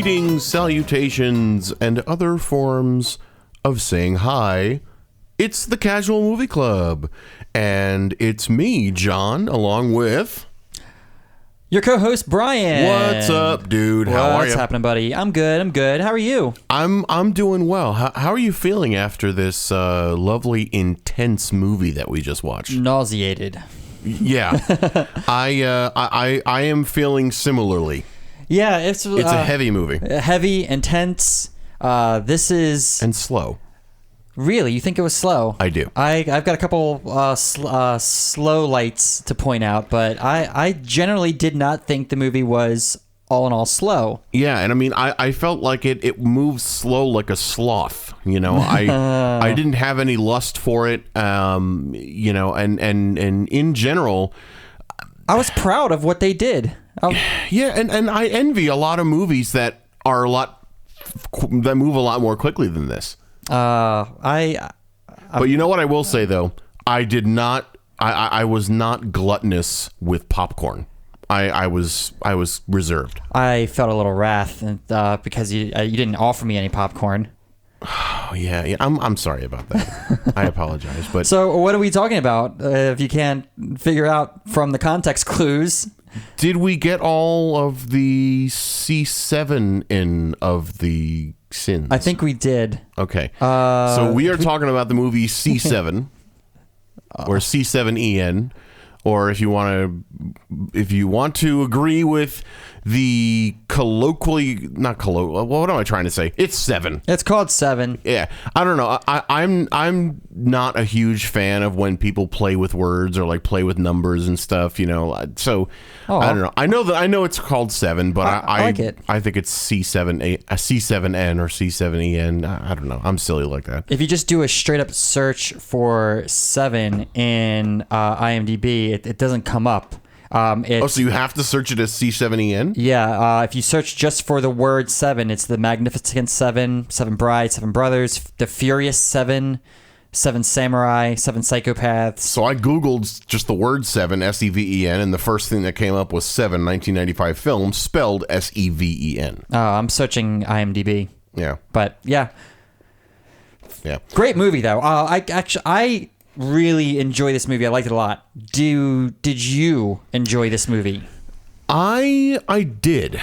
Greetings, salutations, and other forms of saying hi. It's the Casual Movie Club, and it's me, John, along with... your co-host, Brian. What's up, dude? How are you? What's happening, buddy? I'm good. How are you? I'm doing well. How are you feeling after this lovely, intense movie that we just watched? Nauseated. Yeah. I am feeling similarly. Yeah, it's a heavy movie. Heavy, intense. This is... and slow. Really? You think it was slow? I do. I've got a couple slow lights to point out, but I generally did not think the movie was all in all slow. Yeah, and I mean, I felt like it moves slow like a sloth. You know, I didn't have any lust for it. You know, and in general, I was proud of what they did. Yeah, and I envy a lot of movies that move a lot more quickly than this. But you know what I will say though, I was not gluttonous with popcorn. I was reserved. I felt a little wrath because you didn't offer me any popcorn. Oh yeah. I'm sorry about that. I apologize. But so what are we talking about? If you can't figure out from the context clues. Did we get all of the Se7en of the sins? I think we did. Okay. So we are talking about the movie Se7 or Se7en, or if you want to agree with the what am I trying to say? It's 7. It's called 7. Yeah. I don't know. I'm not a huge fan of when people play with words or like play with numbers and stuff, you know. So I don't know. I know it's called 7, but I like it. I think it's Se7en or Se7en. I don't know. I'm silly like that. If you just do a straight up search for 7 in IMDb, it doesn't come up. So you have to search it as Se7en? Yeah, if you search just for the word 7, it's the Magnificent 7, 7 Brides, 7 Brothers, the Furious 7, 7 Samurai, 7 Psychopaths. So I Googled just the word 7, S-E-V-E-N, and the first thing that came up was 7, 1995 film, spelled S-E-V-E-N. I'm searching IMDb. Yeah. But, yeah. Yeah. Great movie, though. I really enjoy this movie. I liked it a lot. Did you enjoy this movie? I did,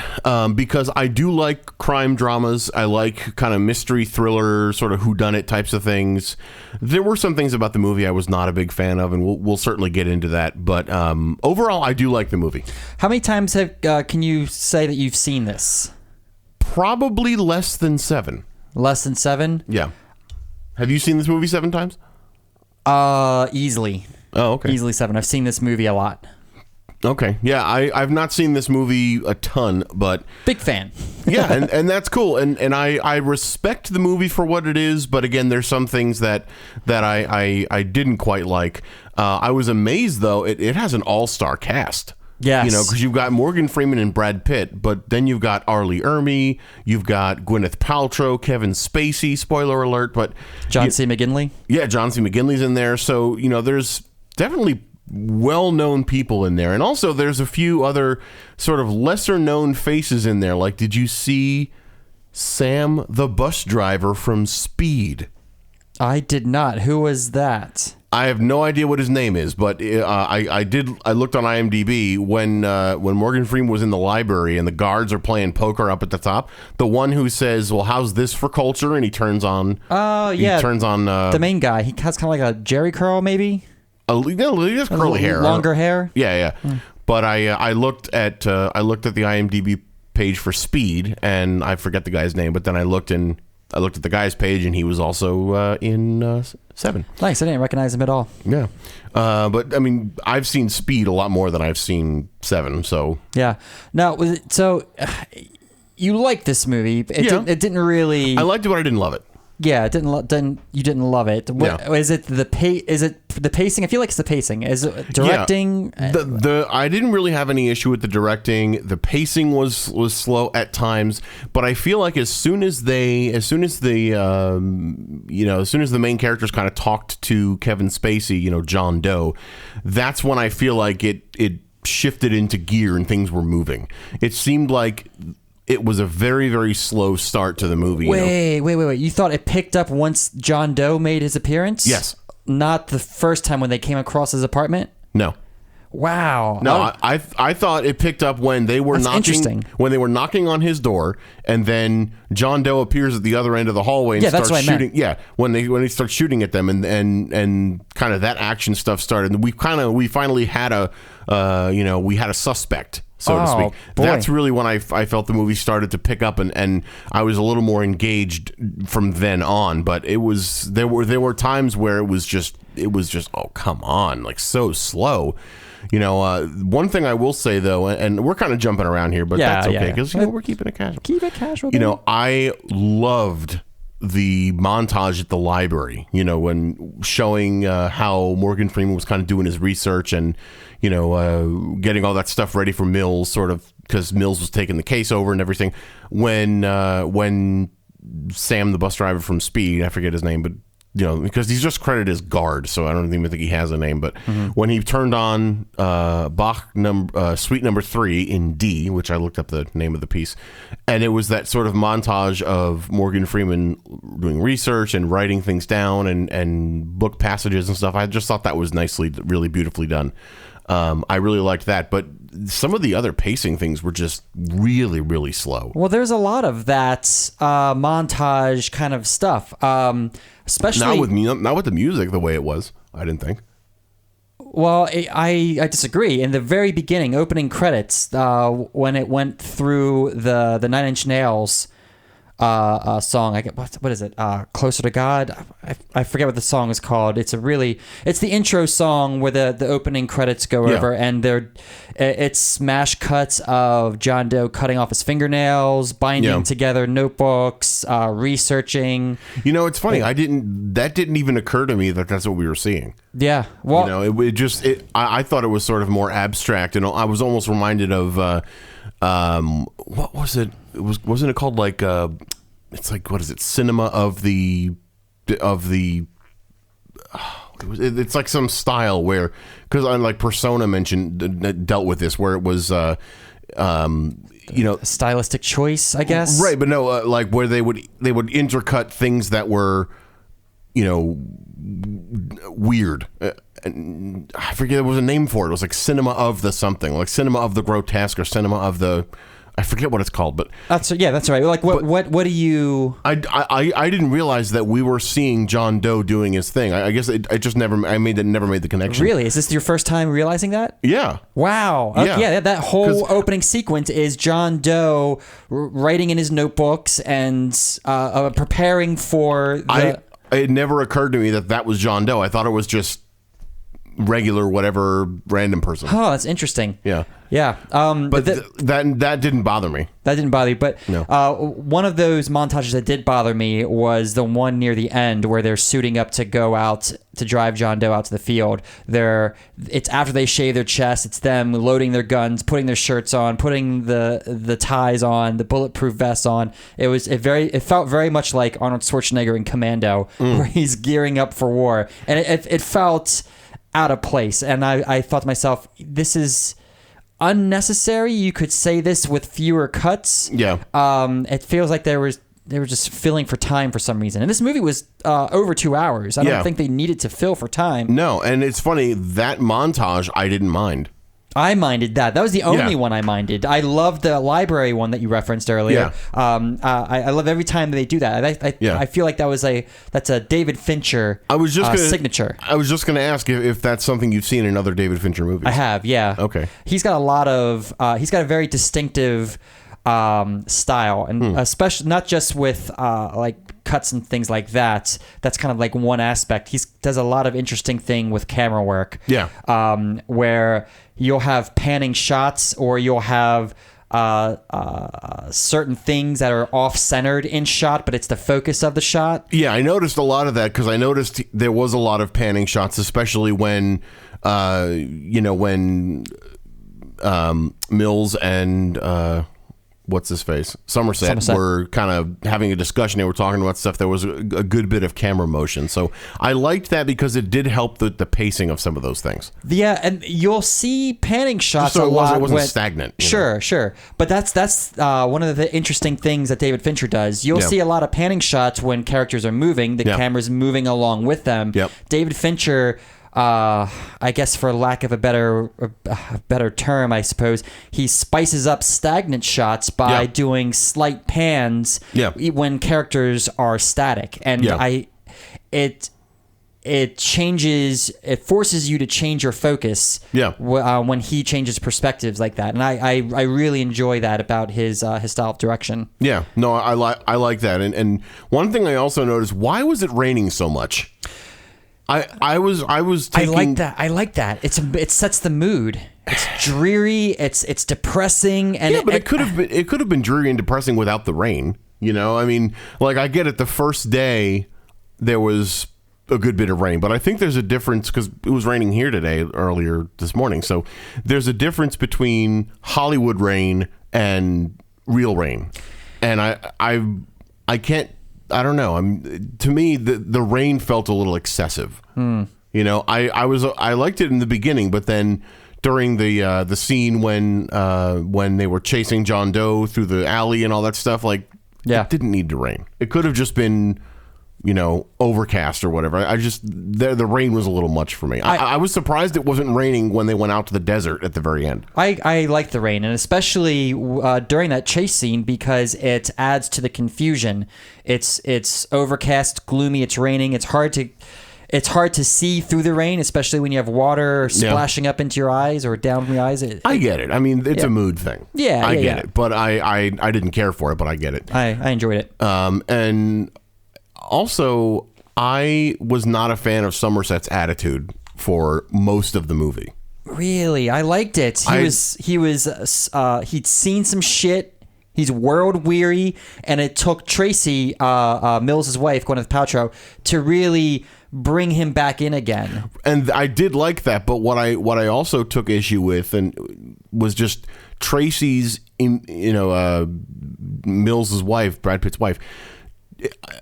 because I do like crime dramas. I like kind of mystery thriller, sort of whodunit types of things. There were some things about the movie I was not a big fan of, and we'll certainly get into that. But overall, I do like the movie. How many times can you say that you've seen this? Probably less than 7. Less than 7? Yeah. Have you seen this movie 7 times? Easily. Oh, okay. Easily 7. I've seen this movie a lot. Okay. Yeah, I've not seen this movie a ton, but... big fan. Yeah, and that's cool. And I respect the movie for what it is, but again, there's some things that I didn't quite like. I was amazed, though, it has an all-star cast. Yes. You know, because you've got Morgan Freeman and Brad Pitt, but then you've got Arlie Ermey, you've got Gwyneth Paltrow, Kevin Spacey, spoiler alert, but... John C. McGinley? Yeah, John C. McGinley's in there. So, you know, there's definitely well-known people in there. And also there's a few other sort of lesser-known faces in there. Like, did you see Sam the bus driver from Speed? I did not. Who was that? I have no idea what his name is, but I looked on IMDb when Morgan Freeman was in the library and the guards are playing poker up at the top. The one who says, "Well, how's this for culture?" and he turns on. Oh yeah, he turns on the main guy. He has kind of like a Jerry curl, maybe. He has curly hair, longer hair. Yeah. But I looked at the IMDb page for Speed, and I forget the guy's name. But then I looked at the guy's page, and he was also in 7. Nice. I didn't recognize him at all. Yeah. But, I mean, I've seen Speed a lot more than I've seen 7, so... Yeah. Now, you liked this movie. It didn't really... I liked it, but I didn't love it. Yeah, you didn't love it. Is it the pacing? I feel like it's the pacing. Is it directing? Yeah. I didn't really have any issue with the directing. The pacing was slow at times, but I feel like as soon as the main characters kind of talked to Kevin Spacey, John Doe, that's when I feel like it shifted into gear and things were moving. It seemed like it was a very, very slow start to the movie. Wait. You thought it picked up once John Doe made his appearance? Yes. Not the first time when they came across his apartment? No. Wow. No, I thought it picked up when they were knocking on his door, and then John Doe appears at the other end of the hallway and starts shooting. Yeah, when he starts shooting at them, and kind of that action stuff started. And we finally had a suspect, so to speak. Boy. That's really when I felt the movie started to pick up, and I was a little more engaged from then on. But there were times where it was just oh, come on, like so slow. One thing I will say though, and we're kind of jumping around here, but that's okay because we're keeping it casual. Keep it casual. Baby. I loved the montage at the library. When showing how Morgan Freeman was kind of doing his research and getting all that stuff ready for Mills, sort of because Mills was taking the case over and everything. When Sam, the bus driver from Speed, I forget his name, but because he's just credited as guard, so I don't even think he has a name. But when he turned on Bach Suite Number 3 in D, which I looked up the name of the piece, and it was that sort of montage of Morgan Freeman doing research and writing things down and book passages and stuff. I just thought that was really beautifully done. I really liked that, but some of the other pacing things were just really, really slow. Well, there's a lot of that montage kind of stuff, especially not with the music the way it was. I didn't think. Well, I disagree. In the very beginning, opening credits, when it went through the Nine Inch Nails song, I get what is it? Closer to God. I forget what the song is called. It's the intro song where the opening credits go over, and it's smash cuts of John Doe cutting off his fingernails, binding together notebooks, researching. It's funny. That didn't even occur to me that that's what we were seeing. Yeah. Well, I thought it was sort of more abstract, and I was almost reminded of what was it? Wasn't it called like it's like, what is it? Cinema of the it's like some style where, because like Persona dealt with this, where it was a stylistic choice, I guess. Right, but no, like where they would intercut things that were weird. And I forget, there was a name for it. It was like cinema of the something, like cinema of the grotesque or cinema of the, I forget what it's called, but that's right. Like what do you? I didn't realize that we were seeing John Doe doing his thing. I guess I just never made the connection. Really? Is this your first time realizing that? Yeah. Wow. Yeah. That whole opening sequence is John Doe writing in his notebooks and preparing for the. It never occurred to me that was John Doe. I thought it was just regular whatever random person. Oh, that's interesting. Yeah. But that didn't bother me. That didn't bother you, but no. One of those montages that did bother me was the one near the end where they're suiting up to go out to drive John Doe out to the field. It's after they shave their chest. It's them loading their guns, putting their shirts on, putting the ties on, the bulletproof vests on. It felt very much like Arnold Schwarzenegger in Commando, where he's gearing up for war, and it felt out of place. And I thought to myself, this is unnecessary. You could say this with fewer cuts. Yeah. It feels like they were just filling for time for some reason. And this movie was over 2 hours. I don't think they needed to fill for time. No, and it's funny, that montage I didn't mind. I minded that. That was the only one I minded. I love the library one that you referenced earlier. Yeah. I love every time they do that. I feel like that's a David Fincher signature. I was just going to ask if that's something you've seen in other David Fincher movies. I have, yeah. Okay. He's got a very distinctive style, and especially not just with like cuts and things like that. That's kind of like one aspect. He does a lot of interesting thing with camera work. Yeah. Where you'll have panning shots, or you'll have certain things that are off-centered in shot, but it's the focus of the shot. Yeah, I noticed a lot of that, because I noticed there was a lot of panning shots, especially when Mills and what's his face, Somerset were kind of having a discussion. They were talking about stuff. There was a good bit of camera motion, so I liked that because it did help the pacing of some of those things. Yeah, and you'll see panning shots so a lot. It wasn't stagnant. Sure. But that's one of the interesting things that David Fincher does. You'll see a lot of panning shots when characters are moving. The camera's moving along with them. Yep. David Fincher, I guess for lack of a better term, I suppose, he spices up stagnant shots by doing slight pans when characters are static. And it forces you to change your focus when he changes perspectives like that. And I really enjoy that about his style of direction. Yeah, no, I like that. And one thing I also noticed, why was it raining so much? I was taking... I like that. It sets the mood. It's dreary. It's depressing. And but it could have been dreary and depressing without the rain. You know, I mean, like, I get it. The first day there was a good bit of rain, but I think there's a difference because it was raining here today earlier this morning. So there's a difference between Hollywood rain and real rain, and I can't. I don't know. To me, the rain felt a little excessive. You know, I liked it in the beginning, but then during the scene when they were chasing John Doe through the alley and all that stuff, like, it didn't need to rain. It could have just been, you know, overcast or whatever. The rain was a little much for me. I was surprised it wasn't raining when they went out to the desert at the very end. I like the rain, and especially during that chase scene, because it adds to the confusion. It's overcast, gloomy, it's raining. It's hard to see through the rain, especially when you have water splashing up into your eyes or down from your eyes. I get it. I mean, it's a mood thing. I get it, but I didn't care for it, but I get it. I enjoyed it. And also, I was not a fan of Somerset's attitude for most of the movie. Really? I liked it. He'd seen some shit. He's world weary, and it took Tracy, Mills' wife, Gwyneth Paltrow, to really bring him back in again. And I did like that, but what I also took issue with and was just Tracy's, Mills' wife, Brad Pitt's wife,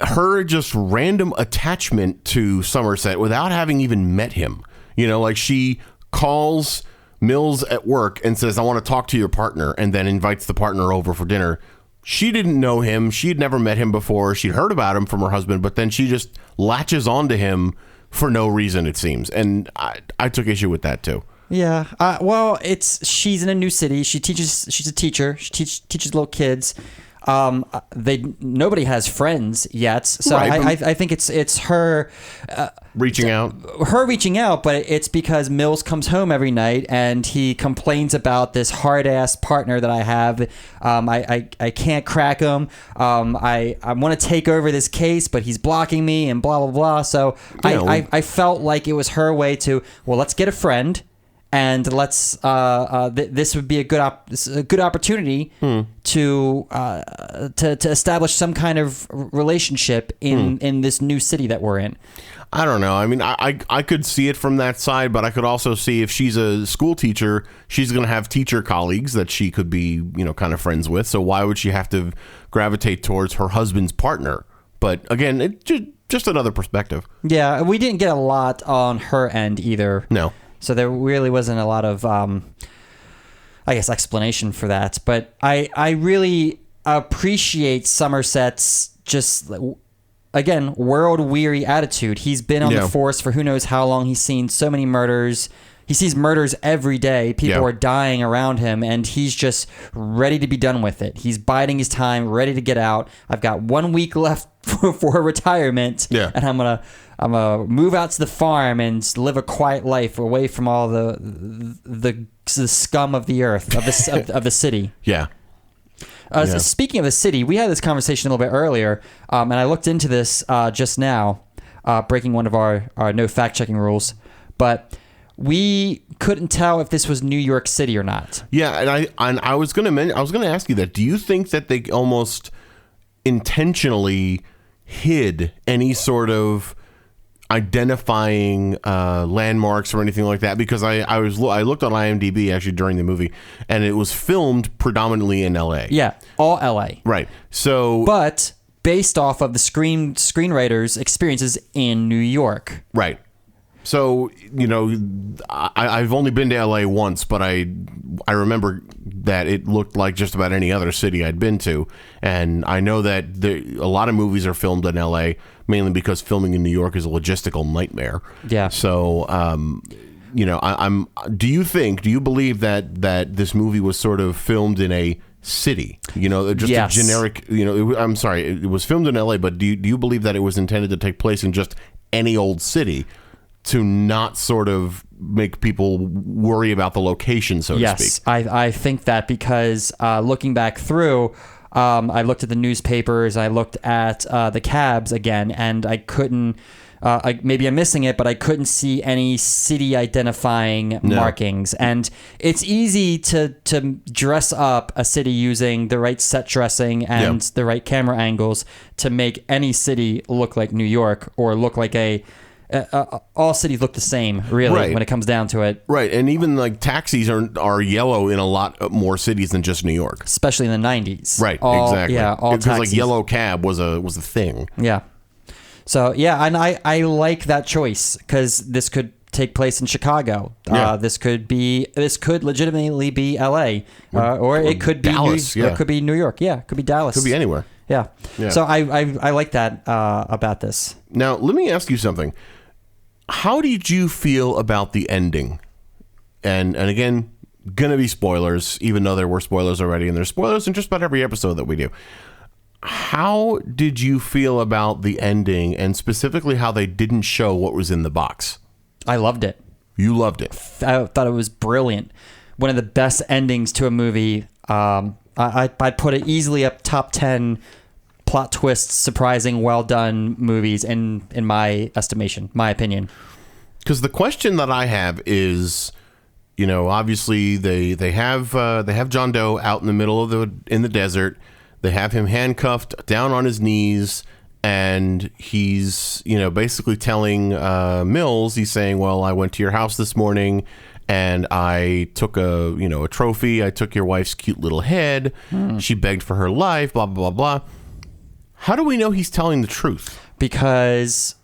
her just random attachment to Somerset without having even met him. You know, like, she calls Mills at work and says, "I want to talk to your partner," and then invites the partner over for dinner. She didn't know him. She'd never met him before. She'd heard about him from her husband, but then she just latches onto him for no reason, it seems. And I took issue with that too. Yeah. Well, she's in a new city. She's a teacher. She teaches little kids. Nobody has friends yet, so right, I think it's her reaching out. Her reaching out, but it's because Mills comes home every night and he complains about this hard ass partner that I have. I can't crack him. I want to take over this case, but he's blocking me and blah blah blah. So I felt like it was her way to, well, let's get a friend. And let's. This would be a good opportunity to establish some kind of relationship in this new city that we're in. I don't know. I mean, I could see it from that side, but I could also see if she's a school teacher, she's going to have teacher colleagues that she could be, kind of friends with. So why would she have to gravitate towards her husband's partner? But again, it just another perspective. Yeah, we didn't get a lot on her end either. No. So there really wasn't a lot of, explanation for that. But I really appreciate Somerset's just, again, world-weary attitude. He's been on the force for who knows how long. He's seen so many murders. He sees murders every day. People are dying around him, and he's just ready to be done with it. He's biding his time, ready to get out. I've got 1 week left for retirement, and I'm gonna move out to the farm and live a quiet life away from all the scum of the earth of the city. Yeah. So speaking of the city, we had this conversation a little bit earlier, and I looked into this just now, breaking one of our no fact checking rules, but we couldn't tell if this was New York City or not. Yeah, and I was gonna ask you that. Do you think that they almost intentionally hid any sort of identifying landmarks or anything like that, because I looked on IMDb actually during the movie, and it was filmed predominantly in LA. Yeah, all LA. Right. So, but based off of the screenwriter's experiences in New York. Right. So, I've only been to LA once, but I remember that it looked like just about any other city I'd been to. And I know that a lot of movies are filmed in LA, mainly because filming in New York is a logistical nightmare. Yeah. So, do you believe that this movie was sort of filmed in a city, just yes. a generic, I'm sorry, it was filmed in LA, but do you believe that it was intended to take place in just any old city, to not sort of make people worry about the location, so to speak? Yes, I think that, because looking back through, I looked at the newspapers, I looked at the cabs again, and I couldn't, maybe I'm missing it, but I couldn't see any city identifying markings. And it's easy to dress up a city using the right set dressing and the right camera angles to make any city look like New York, or look like all cities look the same, really, when it comes down to it. Right, and even like taxis are yellow in a lot more cities than just New York, especially in the 90s. Right, exactly. Yeah, all because taxis. like yellow cab was a thing. Yeah. So yeah, and I like that choice, because this could take place in Chicago. This could legitimately be LA, or it could be Dallas. or it could be New York. Yeah, it could be Dallas. Could be anywhere. Yeah. So I like that about this. Now let me ask you something. How did you feel about the ending? And again, gonna be spoilers, even though there were spoilers already, and there's spoilers in just about every episode that we do. How did you feel about the ending, and specifically how they didn't show what was in the box? I loved it. You loved it. I thought it was brilliant. One of the best endings to a movie. I'd put it easily up top 10 plot twists, surprising, well done movies in my estimation, my opinion. Because the question that I have is, obviously they have John Doe out in the middle of the desert. They have him handcuffed down on his knees, and he's basically telling Mills. He's saying, "Well, I went to your house this morning, and I took a trophy. I took your wife's cute little head. She begged for her life. Blah blah blah blah." How do we know he's telling the truth? Because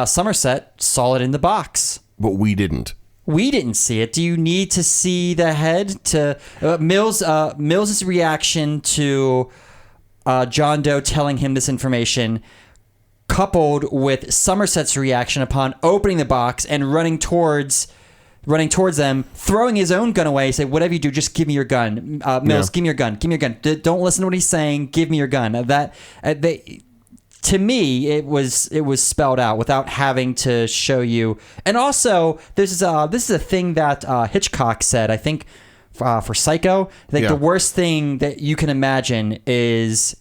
Somerset saw it in the box, but we didn't. We didn't see it. Do you need to see the head to Mills's reaction to John Doe telling him this information, coupled with Somerset's reaction upon opening the box and running towards them, throwing his own gun away, say, "Whatever you do, just give me your gun. Mills, give me your gun. Give me your gun. Don't listen to what he's saying. Give me your gun." To me, it was spelled out without having to show you. And also, this is a thing that Hitchcock said, I think, for Psycho. The worst thing that you can imagine is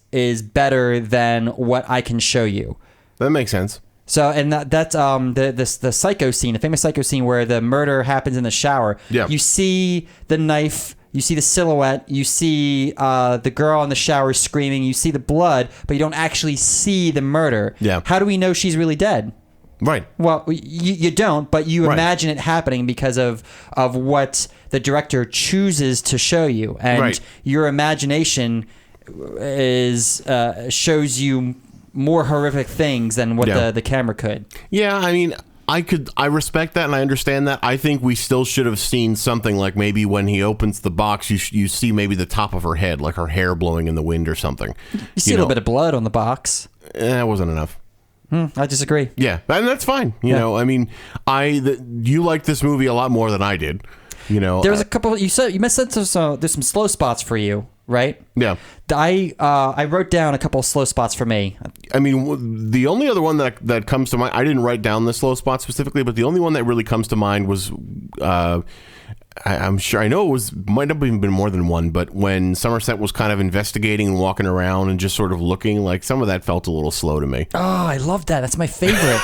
better than what I can show you. That makes sense. So, and that's the Psycho scene, the famous Psycho scene where the murder happens in the shower. Yeah. You see the knife, you see the silhouette, you see the girl in the shower screaming, you see the blood, but you don't actually see the murder. Yeah. How do we know she's really dead? Right. Well, you don't, but you imagine it happening because of what the director chooses to show you, and your imagination shows you more horrific things than what the camera could. Yeah, I mean, I respect that and I understand that. I think we still should have seen something like maybe when he opens the box, you see maybe the top of her head, like her hair blowing in the wind or something. You see a little bit of blood on the box. That wasn't enough. I disagree. Yeah, and that's fine. You know, I mean, you liked this movie a lot more than I did. There's a couple. You mentioned there's some slow spots for you, right? Yeah. I wrote down a couple of slow spots for me. I mean, the only other one that comes to mind, I didn't write down the slow spot specifically, but the only one that really comes to mind was, I'm sure, I know might have even been more than one, but when Somerset was kind of investigating and walking around and just sort of looking, like some of that felt a little slow to me. Oh, I love that. That's my favorite.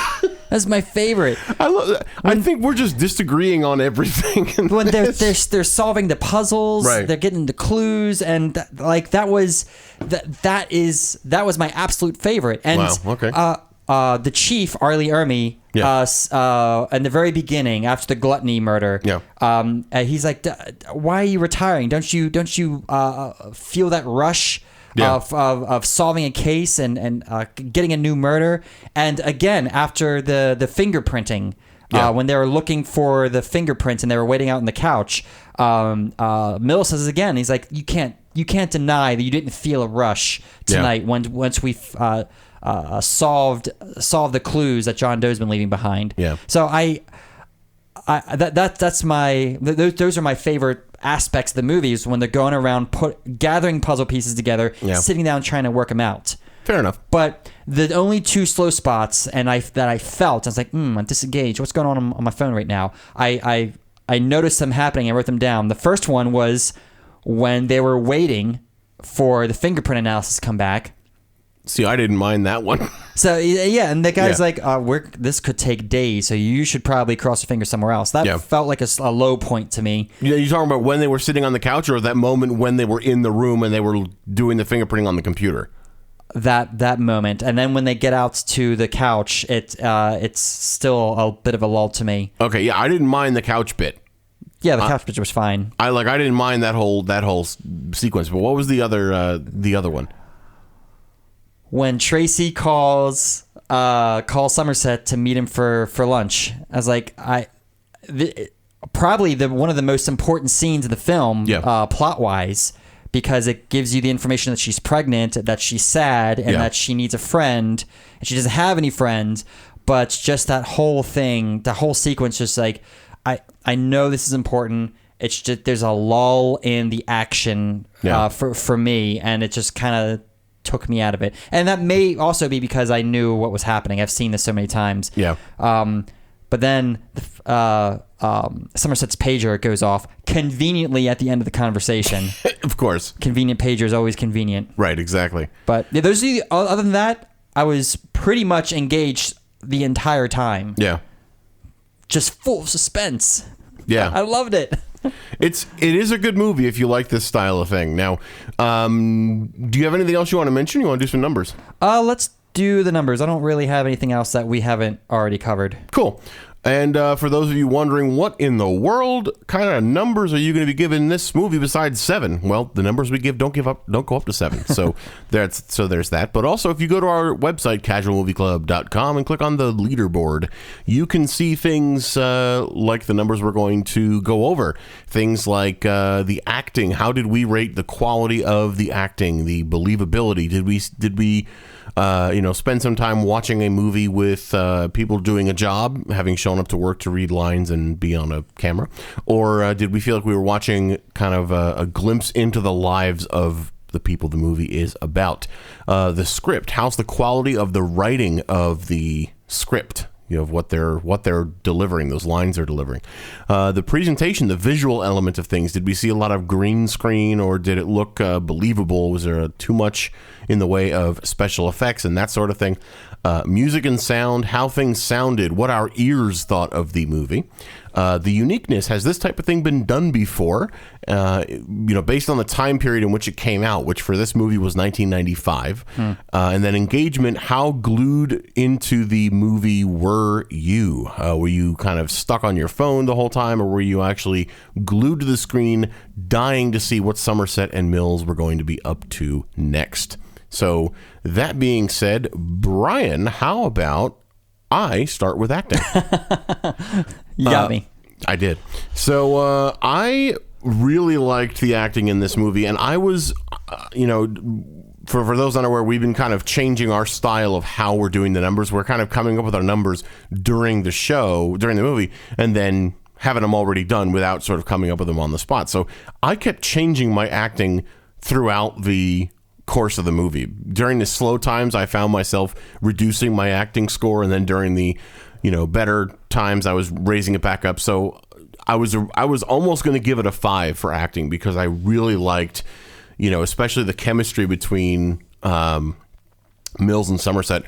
That's my favorite. I love that. I think we're just disagreeing on everything. When they're solving the puzzles, Right. they're getting the clues, and that was my absolute favorite. And Wow, okay. The chief, Arlie Ermy, in the very beginning, after the gluttony murder, he's like, "Why are you retiring? Don't you feel that rush of solving a case and getting a new murder?" And again, after the fingerprinting, when they were looking for the fingerprints and they were waiting out on the couch, Mill says again, he's like, "You can't deny that you didn't feel a rush tonight once we solved the clues that John Doe's been leaving behind." Yeah. So those are my favorite aspects of the movies, when they're going around gathering puzzle pieces together, sitting down trying to work them out. Fair enough. But the only two slow spots that I felt, I was like, I'm disengaged. What's going on my phone right now? I noticed them happening. I wrote them down. The first one was when they were waiting for the fingerprint analysis to come back. See, I didn't mind that one. So and the guy's like, this could take days, so you should probably cross your fingers somewhere else. That felt like a low point to me. Yeah, you talking about when they were sitting on the couch, or that moment when they were in the room and they were doing the fingerprinting on the computer? That moment, and then when they get out to the couch, it's still a bit of a lull to me. Okay, yeah, I didn't mind the couch bit. Yeah, the couch picture was fine. I didn't mind that whole sequence. But what was the other one? When Tracy calls Somerset to meet him for lunch, I was like, probably one of the most important scenes in the film, plot wise, because it gives you the information that she's pregnant, that she's sad, and that she needs a friend, and she doesn't have any friends. But just that whole thing, the whole sequence, just like, I know this is important. It's just there's a lull in the action for me, and it just kind of took me out of it. And that may also be because I knew what was happening. I've seen this so many times. Yeah. But then Somerset's pager goes off conveniently at the end of the conversation. Of course. Convenient pager is always convenient. Right, exactly. But other than that, I was pretty much engaged the entire time. Yeah. Just full of suspense. Yeah. I loved it. It is a good movie if you like this style of thing. Now, do you have anything else you want to mention? You want to do some numbers? Let's do the numbers. I don't really have anything else that we haven't already covered. Cool. And for those of you wondering, what in the world kind of numbers are you going to be giving this movie besides 7? Well, the numbers we give don't go up to 7. So there's that. But also, if you go to our website, casualmovieclub.com, and click on the leaderboard, you can see things like the numbers we're going to go over. Things like the acting. How did we rate the quality of the acting, the believability? Did we spend some time watching a movie with people doing a job, having shown up to work to read lines and be on a camera? Or did we feel like we were watching kind of a glimpse into the lives of the people the movie is about? The script, how's the quality of the writing of the script? Of what they're delivering, those lines they're delivering. The presentation, the visual element of things. Did we see a lot of green screen, or did it look believable? Was there too much in the way of special effects and that sort of thing? Music and sound, how things sounded, what our ears thought of the movie. The uniqueness, has this type of thing been done before? Based on the time period in which it came out, which for this movie was 1995. And then engagement, how glued into the movie were you? Were you kind of stuck on your phone the whole time, or were you actually glued to the screen, dying to see what Somerset and Mills were going to be up to next? So that being said, Brian, how about I start with acting? You got me. I did. So I really liked the acting in this movie, and I was, for those unaware, we've been kind of changing our style of how we're doing the numbers. We're kind of coming up with our numbers during the movie, and then having them already done without sort of coming up with them on the spot. So I kept changing my acting throughout the course of the movie. During the slow times, I found myself reducing my acting score, and then during the better times, I was raising it back up. So I was almost going to give it a 5 for acting, because I really liked, especially the chemistry between Mills and Somerset.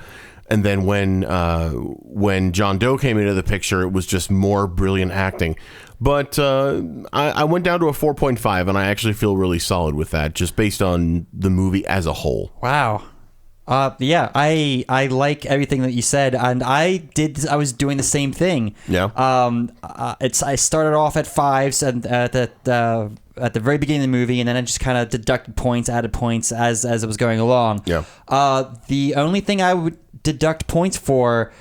And then when John Doe came into the picture, it was just more brilliant acting. But I went down to a 4.5, and I actually feel really solid with that, just based on the movie as a whole. Wow. Yeah, I like everything that you said, and I was doing the same thing. Yeah. I started off at 5s and at the very beginning of the movie, and then I just kind of deducted points, added points as it was going along. Yeah. The only thing I would deduct points for,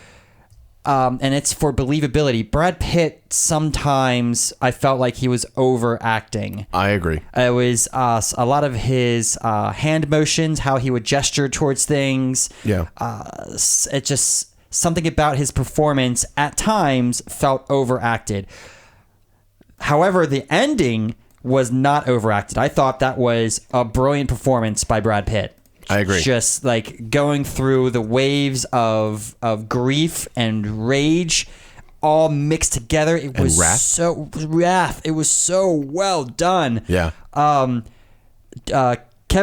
and it's for believability. Brad Pitt, sometimes I felt like he was overacting. I agree. It was a lot of his hand motions, how he would gesture towards things. Yeah. It just, something about his performance at times felt overacted. However, the ending was not overacted. I thought that was a brilliant performance by Brad Pitt. I agree. Just like going through the waves of grief and rage all mixed together. It was wrath. It was so well done. Yeah. Kevin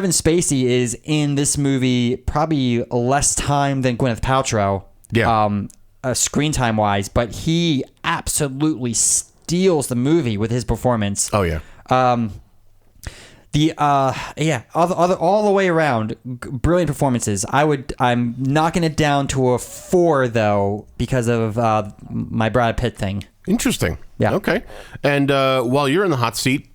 Spacey is in this movie probably less time than Gwyneth Paltrow. Yeah. Screen time wise, but he absolutely steals the movie with his performance. Oh yeah. All the way around, brilliant performances. I'm knocking it down to a 4 though because of my Brad Pitt thing. Interesting. Yeah. Okay. And while you're in the hot seat,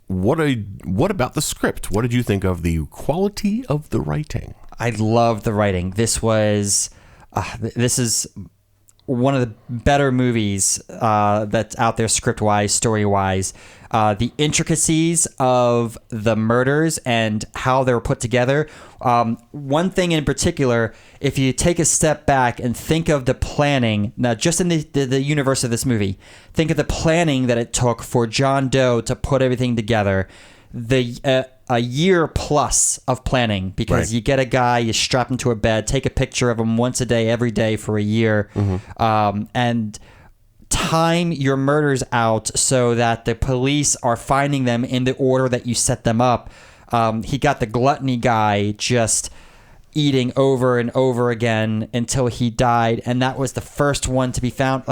what about the script? What did you think of the quality of the writing? I love the writing. This is one of the better movies that's out there, script-wise, story-wise. The intricacies of the murders and how they were put together. One thing in particular, if you take a step back and think of the planning, now just in the universe of this movie, think of the planning that it took for John Doe to put everything together. A year plus of planning, because right. You get a guy, you strap him to a bed, take a picture of him once a day, every day for a year, and time your murders out so that the police are finding them in the order that you set them up. He got the gluttony guy just eating over and over again until he died, and that was the first one to be found.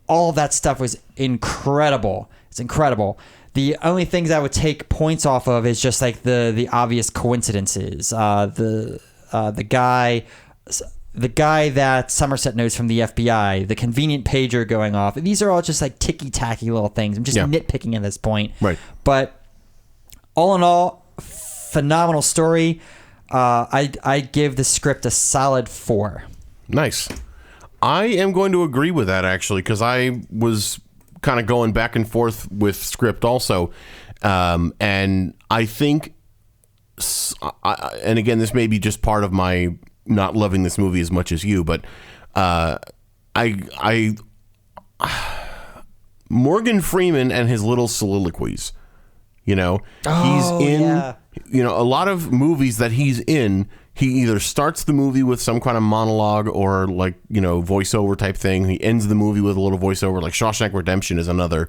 All of that stuff was incredible. It's incredible. The only things I would take points off of is just like the obvious coincidences. The guy that Somerset knows from the FBI, the convenient pager going off. These are all just like ticky-tacky little things. I'm just nitpicking at this point. Right. But all in all, phenomenal story. I give the script a solid 4. Nice. I am going to agree with that, actually, because I was kind of going back and forth with script also. And I think, and again, this may be just part of my not loving this movie as much as you, but Morgan Freeman and his little soliloquies, he's in, a lot of movies that he's in, he either starts the movie with some kind of monologue or voiceover type thing. He ends the movie with a little voiceover. Like Shawshank Redemption is another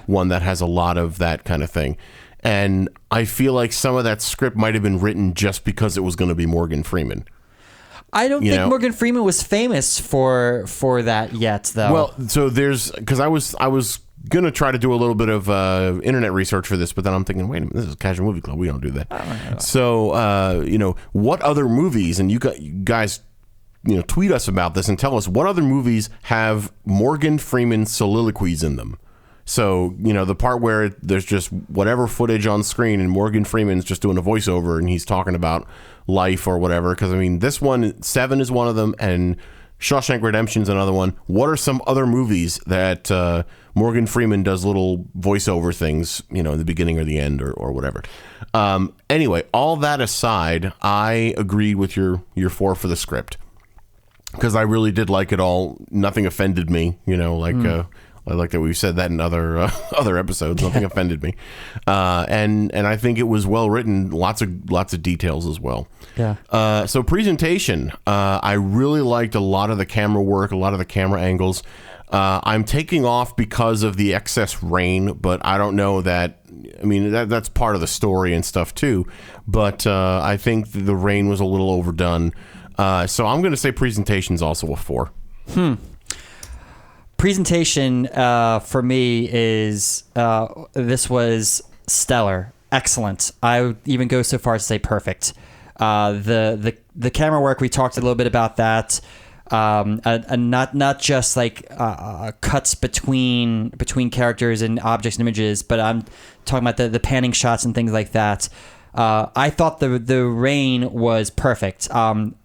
one that has a lot of that kind of thing. And I feel like some of that script might have been written just because it was going to be Morgan Freeman. I don't think Morgan Freeman was famous for that yet, though. Well, so because I was gonna try to do a little bit of internet research for this, but then I'm thinking, wait a minute, this is a casual movie club. We don't do that. So, what other movies? And you guys, tweet us about this and tell us what other movies have Morgan Freeman soliloquies in them. So, the part where there's just whatever footage on screen and Morgan Freeman's just doing a voiceover and he's talking about life or whatever. Because, this one, 7 is one of them, and Shawshank Redemption's another one. What are some other movies that Morgan Freeman does little voiceover things, in the beginning or the end or whatever? Anyway, all that aside, I agreed with your 4 for the script. Because I really did like it all. Nothing offended me, I like that we've said that in other episodes. Nothing offended me, and I think it was well written. Lots of details as well. Yeah. So presentation, I really liked a lot of the camera work, a lot of the camera angles. I'm taking off because of the excess rain, but I don't know that. That's part of the story and stuff too. But I think the rain was a little overdone. So I'm going to say presentation's also a 4. Presentation for me is this was stellar, excellent. I would even go so far as to say perfect. The camera work, we talked a little bit about that. And not just like cuts between characters and objects and images, but I'm talking about the panning shots and things like that. I thought the rain was perfect.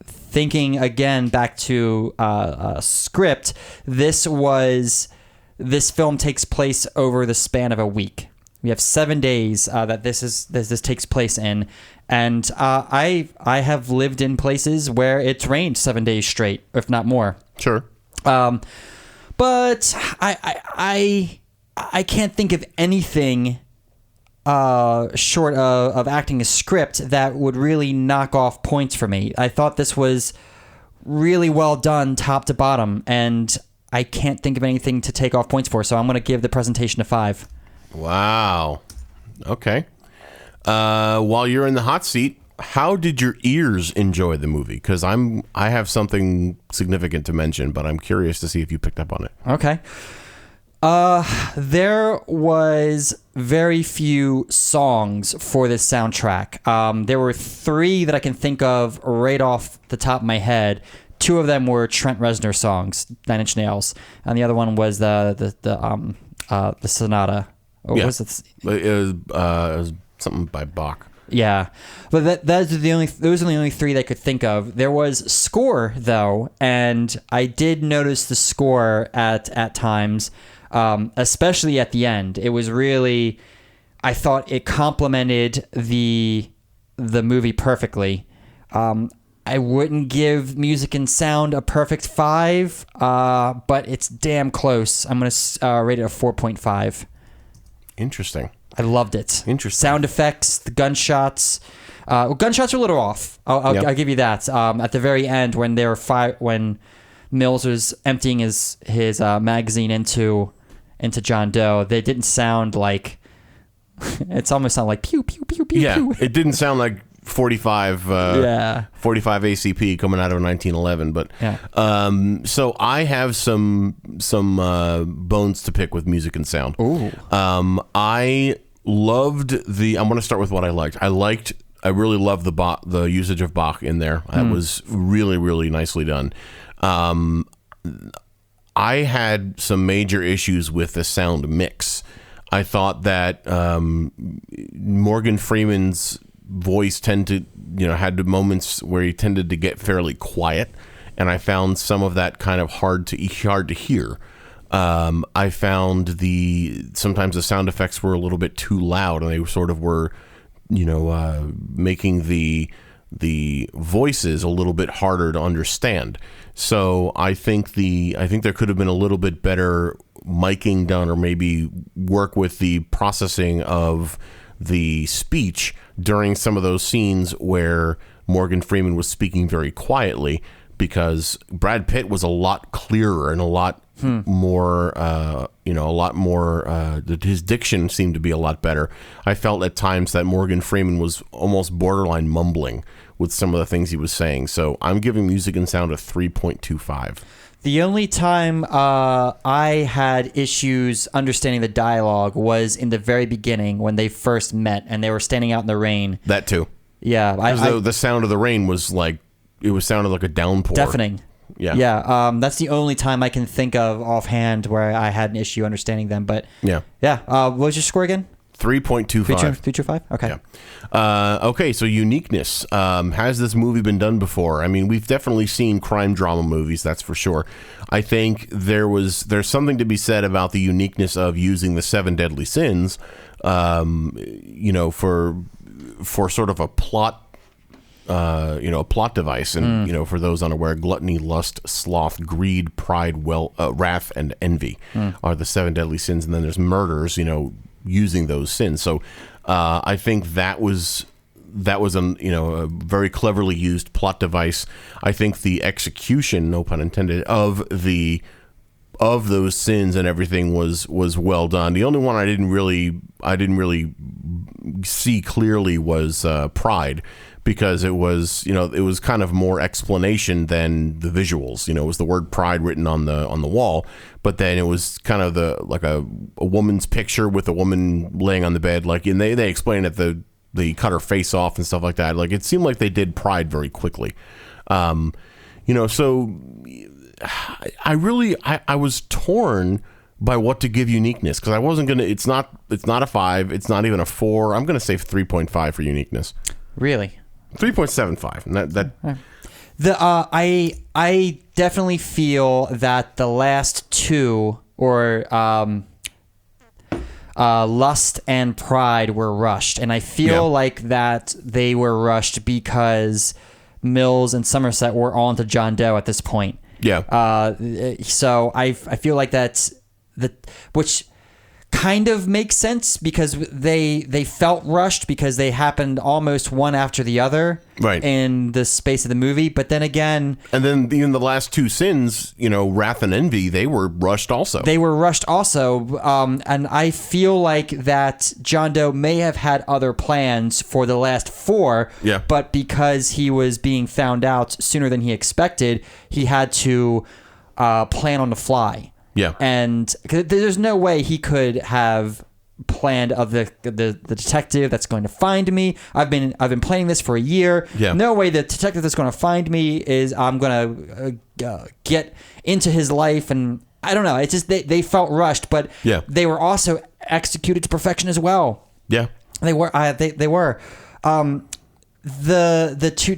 Thinking again back to script, this film takes place over the span of a week. We have 7 days that this takes place in, and I have lived in places where it's rained 7 days straight, if not more. Sure. But I can't think of anything short of acting a script that would really knock off points for me. I thought this was really well done top to bottom, and I can't think of anything to take off points for, so I'm going to give the presentation a 5. Wow. Okay. While you're in the hot seat, how did your ears enjoy the movie? Because I have something significant to mention, but I'm curious to see if you picked up on it. Okay. There was very few songs for this soundtrack. There were 3 that I can think of right off the top of my head. 2 of them were Trent Reznor songs, 9 Inch Nails, and the other one was the Sonata. Or yeah. was it? It was something by Bach. Yeah, but those are the only 3 that I could think of. There was score though, and I did notice the score at times, especially at the end. It was really, I thought it complemented the movie perfectly. I wouldn't give music and sound a perfect 5, but it's damn close. I'm gonna rate it a 4.5. Interesting. I loved it. Interesting. Sound effects, the gunshots. Gunshots are a little off. I'll give you that. At the very end, when when Mills was emptying his magazine into John Doe, they didn't sound like. It's almost sounded like pew pew pew pew. Yeah, pew. it didn't sound like 45 ACP coming out of 1911, but yeah. So I have some bones to pick with music and sound. Ooh. I loved I'm going to start with what I liked. I really loved the usage of Bach in there. That was really, really nicely done. I had some major issues with the sound mix. I thought that Morgan Freeman's voice had moments where he tended to get fairly quiet, and I found some of that kind of hard to hear. I found sometimes the sound effects were a little bit too loud, and they sort of were, making the voices a little bit harder to understand. So I think there could have been a little bit better miking done, or maybe work with the processing of the speech during some of those scenes where Morgan Freeman was speaking very quietly, because Brad Pitt was a lot clearer and a lot more, his diction seemed to be a lot better. I felt at times that Morgan Freeman was almost borderline mumbling with some of the things he was saying. So I'm giving music and sound a 3.25. The only time I had issues understanding the dialogue was in the very beginning when they first met and they were standing out in the rain. That too. Yeah. The sound of the rain was like, sounded like a downpour. Deafening. Yeah. Yeah. That's the only time I can think of offhand where I had an issue understanding them. But yeah. Yeah. What was your score again? 3.25. 3.25? Okay. Yeah. Okay, so uniqueness. Has this movie been done before? I mean, we've definitely seen crime drama movies, that's for sure. I think there's something to be said about the uniqueness of using the 7 deadly sins, for sort of a plot device. And, for those unaware, gluttony, lust, sloth, greed, pride, wrath, and envy are the 7 deadly sins. And then there's murders, using those sins. So I think that was a very cleverly used plot device. I think the execution, no pun intended, of those sins and everything was well done. The only one I didn't really see clearly was pride, because it was, it was kind of more explanation than the visuals. It was the word pride written on the wall, but then it was kind of like a woman's picture with a woman laying on the bed, like, and they explained that they cut her face off and stuff like that. Like, it seemed like they did pride very quickly. So I was torn by what to give uniqueness, because I wasn't gonna. It's not a 5. It's not even a 4. I'm gonna say 3.5 for uniqueness. Really? 3.75. And I definitely feel that the last two, or Lust and Pride, were rushed, and I feel like that they were rushed because Mills and Somerset were on to John Doe at this point. Yeah. So I feel like that's which kind of makes sense, because they felt rushed because they happened almost one after the other, right, in the space of the movie. But then again, and then even the last two sins, Wrath and Envy, they were rushed also. And I feel like that John Doe may have had other plans for the last 4, but because he was being found out sooner than he expected, he had to plan on the fly. Yeah, and there's no way he could have planned of the detective that's going to find me. I've been planning this for a year. Yeah. No way the detective that's going to find me is I'm going to get into his life, and I don't know. It's just they felt rushed, but they were also executed to perfection as well. Yeah, they were. They were. The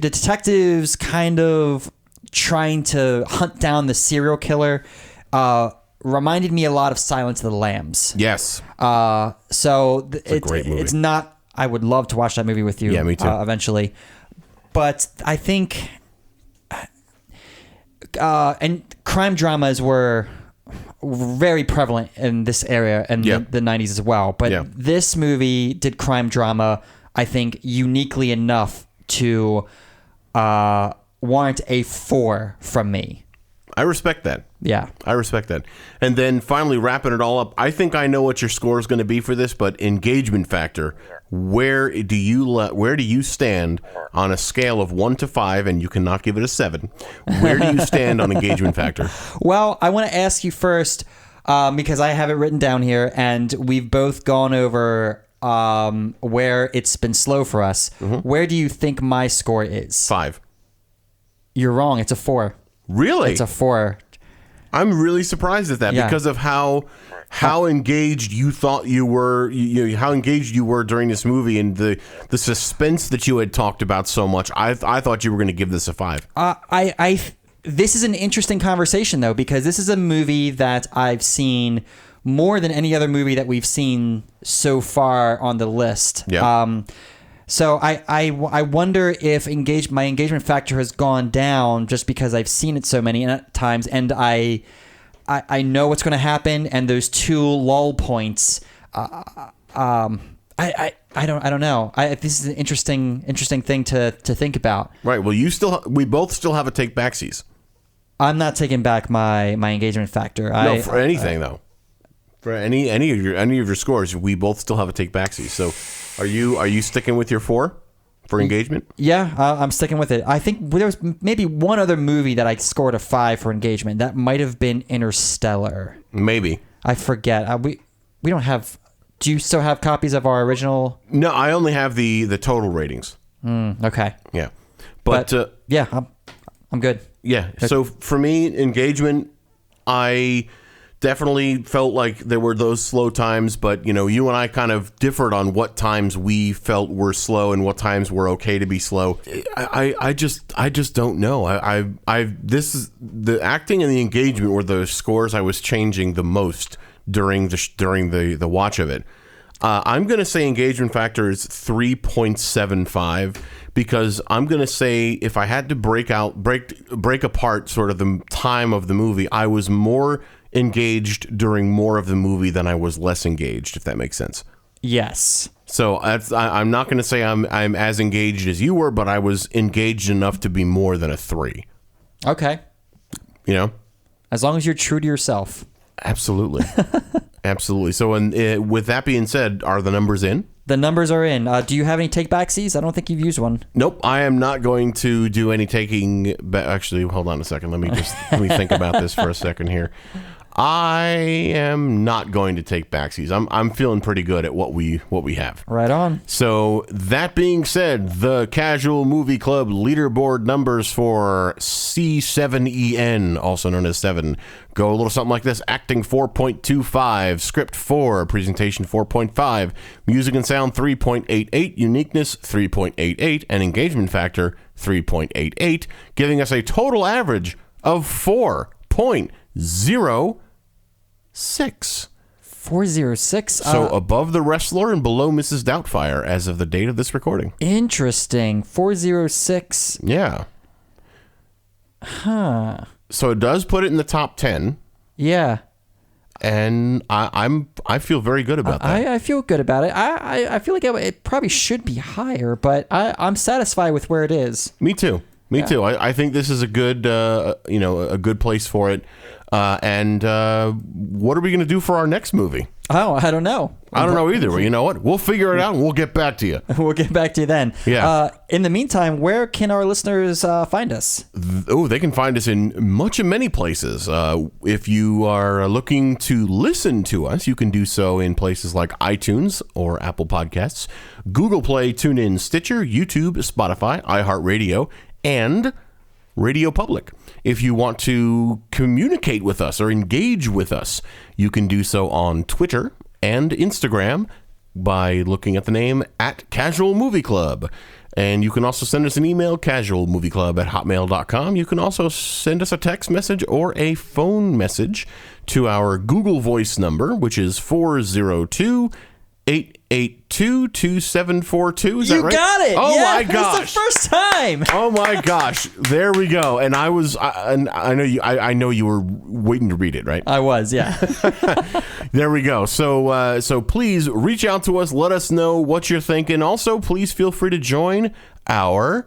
detectives kind of trying to hunt down the serial killer reminded me a lot of Silence of the Lambs. Yes. So it's a great movie. It's not. I would love to watch that movie with you. Yeah, me too. Eventually, but I think, and crime dramas were very prevalent in this area in the 90s as well. But this movie did crime drama, I think, uniquely enough to warrant a 4 from me. I respect that. Yeah. I respect that. And then finally, wrapping it all up, I think I know what your score is going to be for this, but engagement factor, where do you stand on a scale of 1 to 5, and you cannot give it a 7? Where do you stand on engagement factor? Well, I want to ask you first, because I have it written down here, and we've both gone over where it's been slow for us. Mm-hmm. Where do you think my score is? 5. You're wrong. It's a 4. Really? It's a 4. I'm really surprised at that because of how engaged you thought you were, how engaged you were during this movie, and the suspense that you had talked about so much. I thought you were going to give this a 5. This is an interesting conversation, though, because this is a movie that I've seen more than any other movie that we've seen so far on the list. Yeah. So I wonder if my engagement factor has gone down just because I've seen it so many times, and I know what's going to happen, and those 2 lull points. I don't know. This is an interesting thing to think about. Right. Well, we both still have a take backsies. I'm not taking back my engagement factor. No, for anything though. For any of your scores, we both still have a take backsies. So, are you sticking with your 4 for engagement? Yeah, I'm sticking with it. I think there was maybe one other movie that I scored a 5 for engagement. That might have been Interstellar. Maybe. I forget. We don't have. Do you still have copies of our original? No, I only have the total ratings. Okay. Yeah, but yeah, I'm good. Yeah. So for me, engagement, I definitely felt like there were those slow times, but you and I kind of differed on what times we felt were slow and what times were okay to be slow. I just don't know. This is the acting and the engagement were the scores I was changing the most during the watch of it. I'm going to say engagement factor is 3.75 because I'm going to say if I had to break apart sort of the time of the movie, I was more engaged during more of the movie than I was less engaged, if that makes sense. Yes. So I'm not going to say I'm as engaged as you were, but I was engaged enough to be more than a 3. Okay. As long as you're true to yourself. Absolutely. Absolutely. So with that being said, are the numbers in? The numbers are in. Do you have any take-backsies? I don't think you've used one. Nope, I am not going to do any taking. Actually, hold on a second. Let me think about this for a second here. I am not going to take backsies. I'm feeling pretty good at what we have. Right on. So that being said, the Casual Movie Club leaderboard numbers for Se7en, also known as 7, go a little something like this: acting 4.25, script 4, presentation 4.5, music and sound 3.88, uniqueness 3.88, and engagement factor 3.88, giving us a total average of 4.06. 406. So above the wrestler and below Mrs. Doubtfire as of the date of this recording. Interesting. 406. Yeah. Huh. So it does put it in the top 10. Yeah. And I feel very good about that. I feel good about it. I feel like it probably should be higher, but I'm satisfied with where it is. Me too. Me too. I think this is a good a good place for it. And what are we going to do for our next movie? Oh, I don't know. I don't know either. Well, you know what? We'll figure it out and we'll get back to you. We'll get back to you then. Yeah. In the meantime, where can our listeners find us? They can find us in many places. If you are looking to listen to us, you can do so in places like iTunes or Apple Podcasts, Google Play, TuneIn, Stitcher, YouTube, Spotify, iHeartRadio, and Radio Public. If you want to communicate with us or engage with us, you can do so on Twitter and Instagram by looking at the name @Casual Movie Club. And you can also send us an email, casualmovieclub@hotmail.com. You can also send us a text message or a phone message to our Google Voice number, which is 402-882-2742. Is that right? You got it. Oh, yeah, my gosh. It's the first time. Oh my gosh. There we go. And I know you were waiting to read it, right? I was, yeah. There we go. So please reach out to us. Let us know what you're thinking. Also, please feel free to join our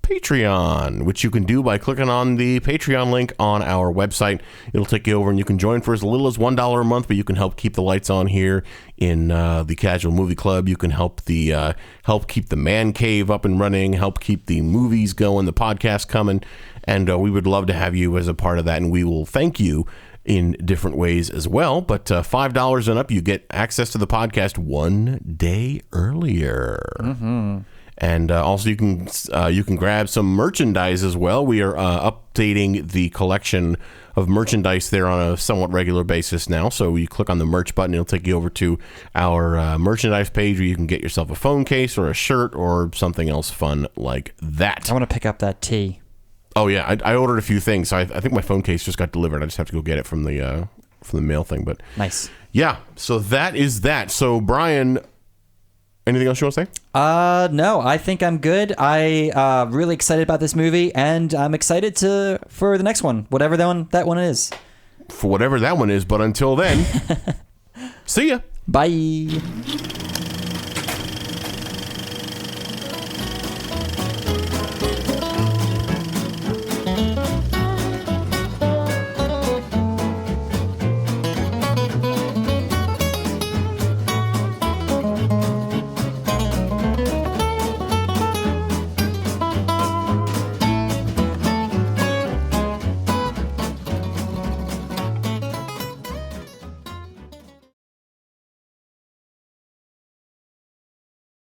Patreon, which you can do by clicking on the Patreon link on our website. It'll take you over and you can join for as little as $1 a month, but you can help keep the lights on here in the Casual Movie Club. You can help keep the man cave up and running, help keep the movies going, the podcast coming, and we would love to have you as a part of that, and we will thank you in different ways as well. But $5 and up, you get access to the podcast one day earlier. Mm-hmm. And also, you can grab some merchandise as well. We are updating the collection of merchandise there on a somewhat regular basis now. So you click on the merch button, it'll take you over to our merchandise page where you can get yourself a phone case or a shirt or something else fun like that. I want to pick up that tee. Oh yeah, I ordered a few things. So I think my phone case just got delivered. I just have to go get it from the mail thing. But nice. Yeah. So that is that. So Brian, anything else you want to say? No, I think I'm good. I really excited about this movie, and I'm excited for the next one, whatever that one is. For whatever that one is, but until then, see ya. Bye.